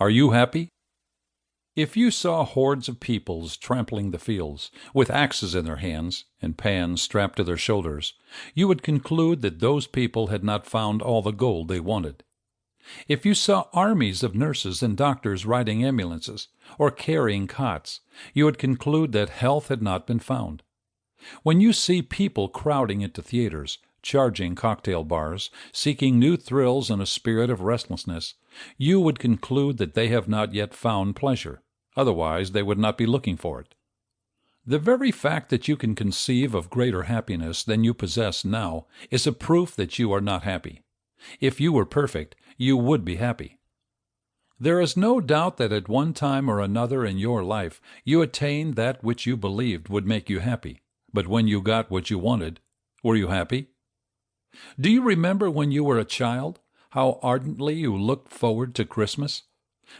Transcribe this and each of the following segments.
Are you happy? If you saw hordes of peoples trampling the fields, with axes in their hands and pans strapped to their shoulders, you would conclude that those people had not found all the gold they wanted. If you saw armies of nurses and doctors riding ambulances or carrying cots, you would conclude that health had not been found. When you see people crowding into theaters, charging cocktail bars, seeking new thrills in a spirit of restlessness, you would conclude that they have not yet found pleasure. Otherwise, they would not be looking for it. The very fact that you can conceive of greater happiness than you possess now is a proof that you are not happy. If you were perfect, you would be happy. There is no doubt that at one time or another in your life you attained that which you believed would make you happy. But when you got what you wanted, were you happy? Do you remember when you were a child, how ardently you looked forward to Christmas?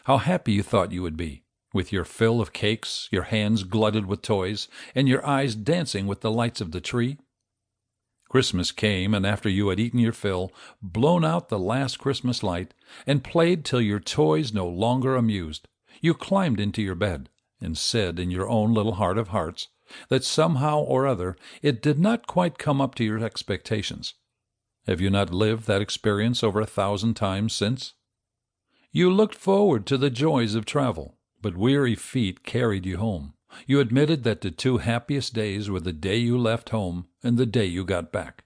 How happy you thought you would be, with your fill of cakes, your hands glutted with toys, and your eyes dancing with the lights of the tree? Christmas came, and after you had eaten your fill, blown out the last Christmas light, and played till your toys no longer amused, you climbed into your bed, and said in your own little heart of hearts that somehow or other it did not quite come up to your expectations. Have you not lived that experience over 1,000 times since? You looked forward to the joys of travel, but weary feet carried you home. You admitted that the two happiest days were the day you left home and the day you got back.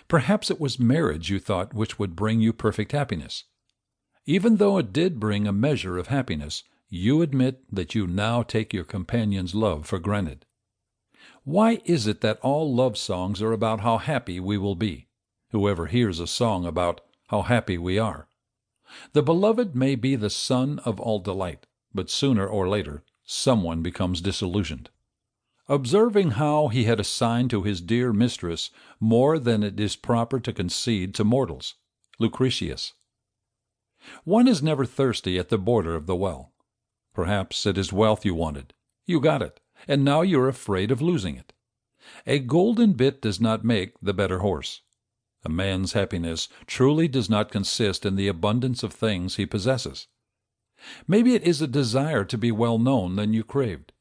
Perhaps it was marriage you thought which would bring you perfect happiness. Even though it did bring a measure of happiness, you admit that you now take your companion's love for granted. Why is it that all love songs are about how happy we will be? Whoever hears a song about how happy we are? The beloved may be the sun of all delight, but sooner or later someone becomes disillusioned. Observing how he had assigned to his dear mistress more than it is proper to concede to mortals. Lucretius. One is never thirsty at the border of the well. Perhaps it is wealth you wanted. You got it, and now you are afraid of losing it. A golden bit does not make the better horse. A man's happiness truly does not consist in the abundance of things he possesses. Maybe it is a desire to be well known than you craved.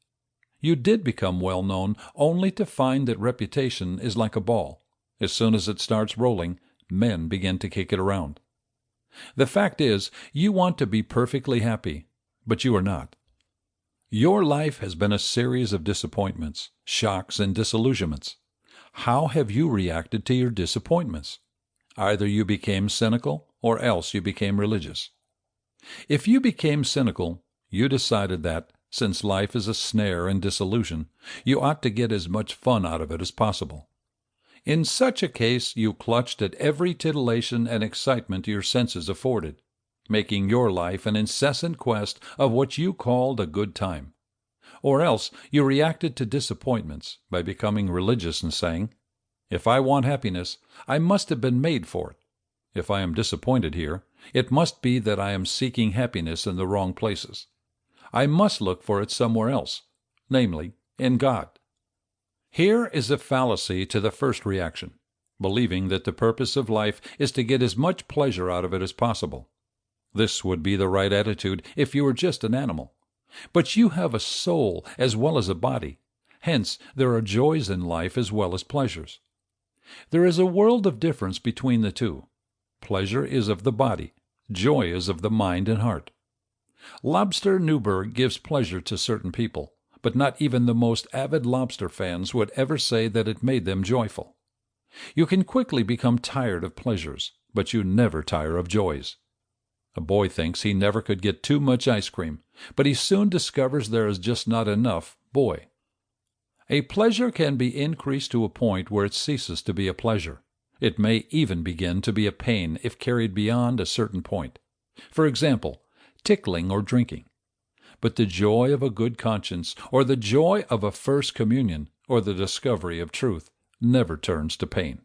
You did become well known only to find that reputation is like a ball. As soon as it starts rolling, men begin to kick it around. The fact is, you want to be perfectly happy, but you are not. Your life has been a series of disappointments, shocks, and disillusionments. How have you reacted to your disappointments? Either you became cynical, or else you became religious. If you became cynical, you decided that, since life is a snare and disillusion, you ought to get as much fun out of it as possible. In such a case, you clutched at every titillation and excitement your senses afforded, making your life an incessant quest of what you called a good time. Or else you reacted to disappointments by becoming religious and saying, "If I want happiness, I must have been made for it. If I am disappointed here, it must be that I am seeking happiness in the wrong places. I must look for it somewhere else, namely, in God." Here is a fallacy to the first reaction, believing that the purpose of life is to get as much pleasure out of it as possible. This would be the right attitude if you were just an animal. But you have a soul as well as a body. Hence, there are joys in life as well as pleasures. There is a world of difference between the two. Pleasure is of the body. Joy is of the mind and heart. Lobster Newburgh gives pleasure to certain people, but not even the most avid lobster fans would ever say that it made them joyful. You can quickly become tired of pleasures, but you never tire of joys. A boy thinks he never could get too much ice cream, but he soon discovers there is just not enough boy. A pleasure can be increased to a point where it ceases to be a pleasure. It may even begin to be a pain if carried beyond a certain point. For example, tickling or drinking. But the joy of a good conscience, or the joy of a first communion, or the discovery of truth, never turns to pain.